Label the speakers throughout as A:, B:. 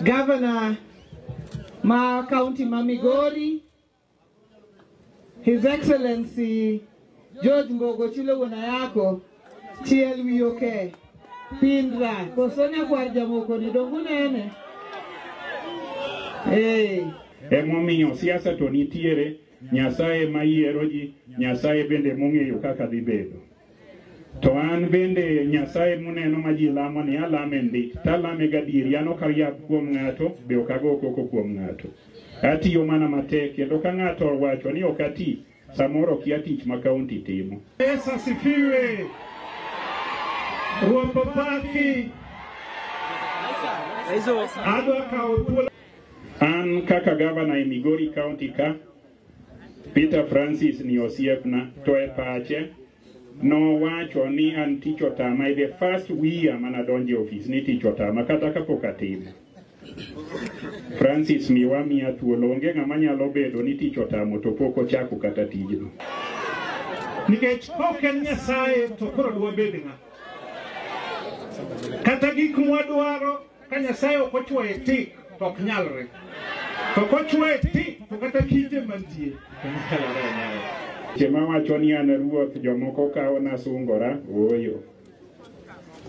A: Governor ma County ma Migori, His Excellency George Mbogo Chilo Wanayako, TLWOK, Pindra, Kosonya kwa jamoko ni dongunene.
B: Emomiyo siasa to nitiere, Nyasaye ma yiero ji, Nyasaye bende mong'eyo kaka dhi bedo. To an bende Nyasaye muneno ma ji lamo ni alame ndi, talame gadieri, an ok ariab kuom ng'ato, be ok ago koko kuom ng'ato. Atiyo mana matek, kendo ka ng'ato wacho ni ok ati, samoro kia tich ma kaunti timo.
C: Esa sifiwe, Ruoth opaki, adwa kawo thuolo.
B: An kaka gavana e Migori County ka, Peter Francis ni osiepna, to e pache, no wacho ni an tich otama, the first year mana donje office ni tich otama, kata kapok atimo. Francis miwa miya thuolo, onge ng'ama nyalo bedo ni tich otamo to pok ochako kata tijno.
C: Nikech ok en Nyasaye to koro dwa bed ng'a. Kata gik mwadwaro ka Nyasaye ok ochwoye tik to ok nyalre. To kochwoye tik to kata kite mantie to nyalre.
B: Jema wacho ni an ruoth, jomoko kawo na sungora, oyo.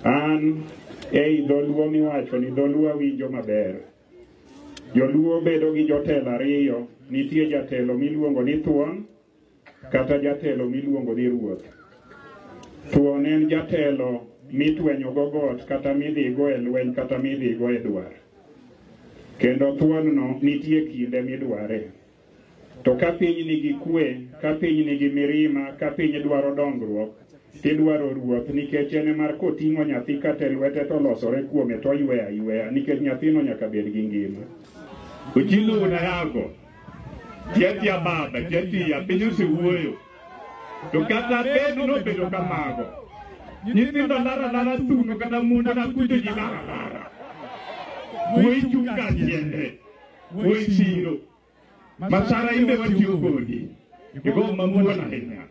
B: An ei dholuo miwacho ni dholuo winjo maber. Joluo bedo gi jotelo ariyo, nitie jatelo miluongo ni Thuon, kata jatelo miluongo ni Ruoth. Thuon en jatelo mitwenyo go got, kata midhigo e lweny, kata midhigo e dwar. Kendo Thuon no nitie kinde midware. To ka piny nigi kwe, ka piny nigi mirima, ka piny dwaro dongruok, tidwaro ruoth, nikech ene mar koting'o nyathi kata e lwete to losore kuome to yweya ayweya, nikech nyathino nyaka bed gi ngima.
C: Ujilo Wanayako, jeti ababa, jeti ya pinyo si uweyo. To kata bedo no bedo kamago. Nyithindo lara thuno kata mundo na kujo ji lara. Wei chunga jiende, wei chiro. Masara imbe watiyo kodi. Iko mamuwa na henya.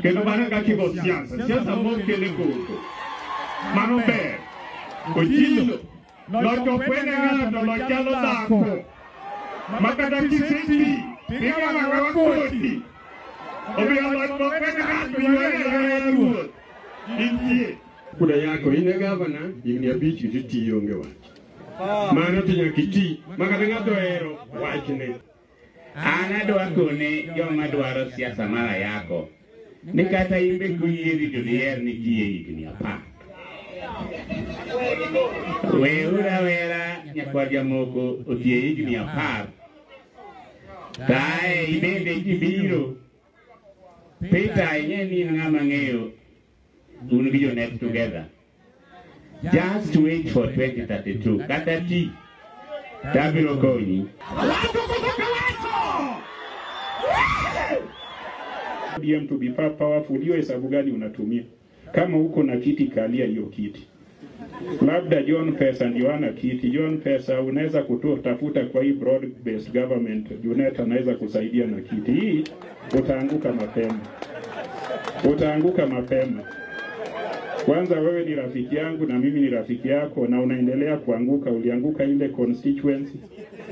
C: Kendo bana kakigo siasa. Siasa mwokele koko. Mano ber. Ujilo. Locho kwene gato, lochalo dako. Makata kiseti. Pika magawa kodi. Obia locho kwene gato, yuere ruoth. Intie.
D: Kuda yako ine gavana, ingni abichi titi yonge wach. Mano tinya kiti, makata ngato ero wachne.
E: Ana dwa kone joma dwaro siasa mara yako. Ni kata imbe kuyieri jodier ni kiye higni 10. Weura wera nyakwar jamoko otie higni 10. Kae ibende kibiro. Peter inyeni ng'ama ng'eyo. Un gi jonet together. Just wait for 2032. Kata ti. Tabiro konyi.
B: ODM to be powerful, hiyo hesabu gani unatumia? Kama uko na kiti, kalia hiyo kiti. Labda John Pesa ndio ana kiti. John Pesa unaweza tafuta kwa hii broad based government, Junet anaweza kusaidia na kiti. Hii utaanguka mapema. Utaanguka mapema. Kwanza wewe ni rafiki yangu na mimi ni rafiki yako, na unaendelea kuanguka. Ulianguka ile constituency,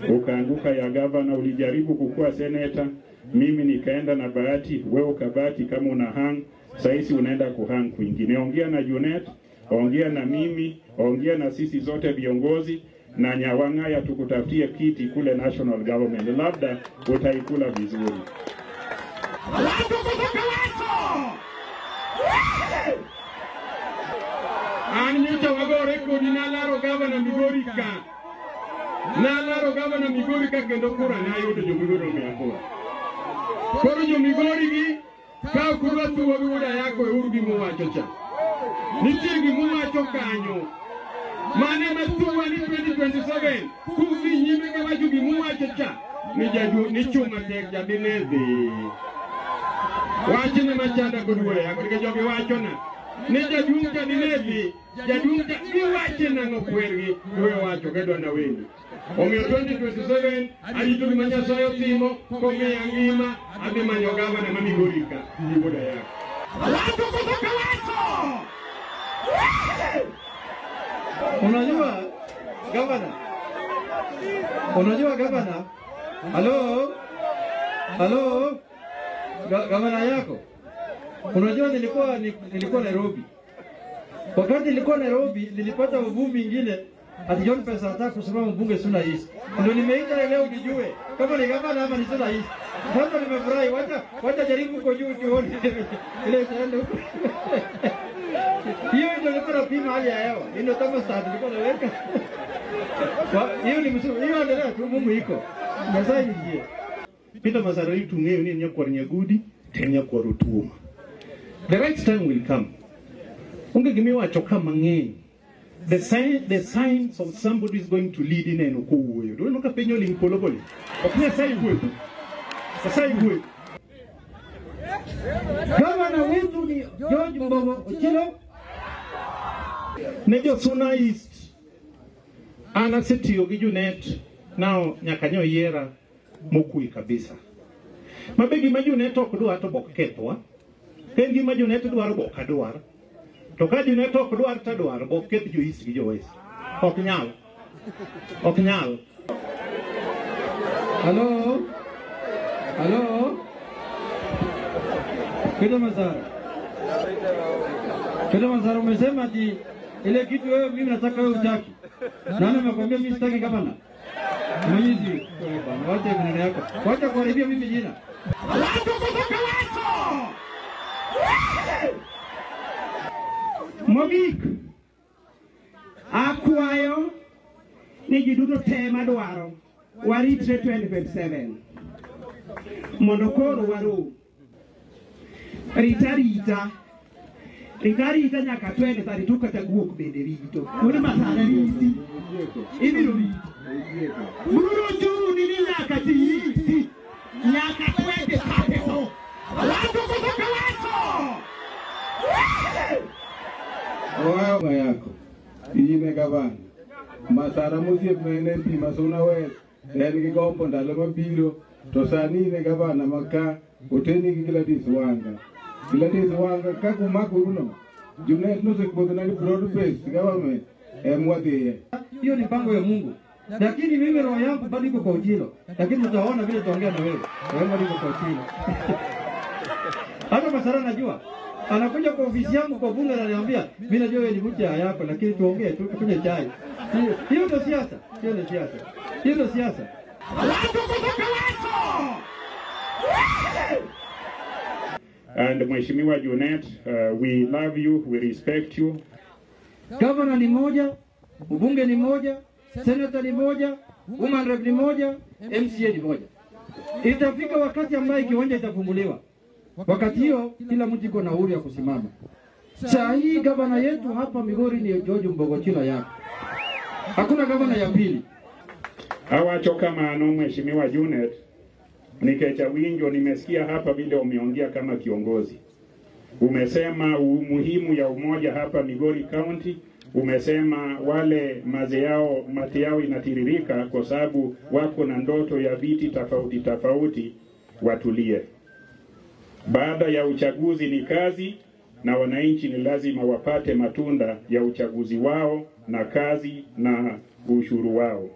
B: ukaanguka ya governor, ulijaribu kukua senator, mimi nikaenda na bahati, wewe ukabaki kama una hang. Sasa unaenda kuhang kwingine. Ongea na Junet, ongea na mimi, ongea na sisi zote viongozi, na Nyawang'aya tukutafutie kiti kule national government, labda utaikula vizuri.
D: Anyuta wagore kodi nalaro gavana Migori ka. Nalaro gavana Migori ka kendo kura na yudo jo Migori omiakura. Koro jo Migori gi ka kura tuwa guda yako e urbi muwacho cha. Nitie gi muwacho kanyo. Mane matuwa ni 2027 kufi nyime ga waju gi muwacho cha. Ni jadu ni chuma tek jabinezi. Wachine machanda kodure yako ke jogi wacho na. Ne jadunga dinevi, jadunga iwache na ngokwergi, wewe wacho kedwa na wengi. Omiyo 2027 alito kimanya sayo timo, kome yangima, ade manyo gavana ma Migori ka, ni boda yako. Watu kutoka wacho!
A: Unajua, gavana,
F: Unajua gavana? Halo? Gavana yako? Unajua nilikuwa Nairobi. Wakati nilikuwa Nairobi nilipata uvumi ingine ati John Pesa anataka kusimama mbunge Suna East. Ndio nimeita leo nijue kama ni gavana ama ni Suna East. Sasa nimefurahi, wacha jaribu kwa juu tuone ile tendo huko. Hiyo ndio nilikuwa pima hali ya hewa. Ndio kama sasa nilikuwa naweka. Hiyo ni mzuri. Hiyo endelea tu Mungu iko. Ngasai nje.
G: Peter Masarari tung'eyo ni nyakwar Nyagudi, ten nyakwar Otuoma. The right time will come. Onge gimiwacho ka mang'eny. The signs of somebody is going to lead in eno kowuoyo. Do ka penyo ling polo polo. Ok Nyasaye gwedhu. Nyasaye gwedhu.
F: Gavana wetu ni George Mbogo Ochilo.
G: Ne jo Suna East. An asetiyo gi Junet nao nyaka nyo yiera mokui kabisa. Mabe gima Junet ok dwar to bok kethwa. En gima Junet dwaro bok adwar. To ka Junet ok dwar to dwar bok keth jo East gi jo West. Ok nyal.
F: Halo? Peter Masara umesema ati ile kitu wewe mimi nataka wewe utaki. Nani amekwambia mimi sitaki gavana? Mwizi. Wacha maneno yako. Wacha kuharibia mimi jina.
H: Mogik akwayo ni ji duto te madwaro waritre 2027 mondo koro waru rita nyaka 2032 kata guok bende rito uri Masara riti ibiro riti buro churu ni nyaka tiyiti nyaka 2032
D: Oya yako ine gavana Masara musiep mene pi Masuna West en gi gombo ndalo mabiro to sani ine gavana maka oteni gi Gladys Wanga ka kumako uno Junet no se kuboga na broad based government mwadhiye.
F: Hiyo ni mpango ya Mungu. Lakini mimi roho yangu bado iko kwa Ochilo. Lakini utaona vile tuongea na wewe. Roho yangu iko kwa Ochilo. Hata Masara najua. Anakuja kwa ofisi yangu kwa bunge na ananiambia, mimi najua wewe ni mtu yako lakini tuongee tu kunywe chai. Hiyo ndio siasa. Hiyo ndio siasa.
B: And Mheshimiwa Junet, we love you, we respect you.
F: Governor ni moja, mbunge ni moja, senator ni moja, woman rep ni moja, MCA ni moja. Itafika wakati ambaye kiwanja itafunguliwa. Wakati hiyo kila mtu iko na uhuru ya kusimama. Saa hii gavana yetu hapa Migori ni George Mbogo Ochilo yako. Hakuna gavana ya pili.
B: Awacho kama ano Mheshimiwa Junet, nikecha winjo nimesikia hapa vile umeongea kama kiongozi. Umesema umuhimu ya umoja hapa Migori County, umesema wale mate yao inatiririka kwa sababu wako na ndoto ya viti tofauti watulie. Baada ya uchaguzi ni kazi na wananchi ni lazima wapate matunda ya uchaguzi wao na kazi na ushuru wao.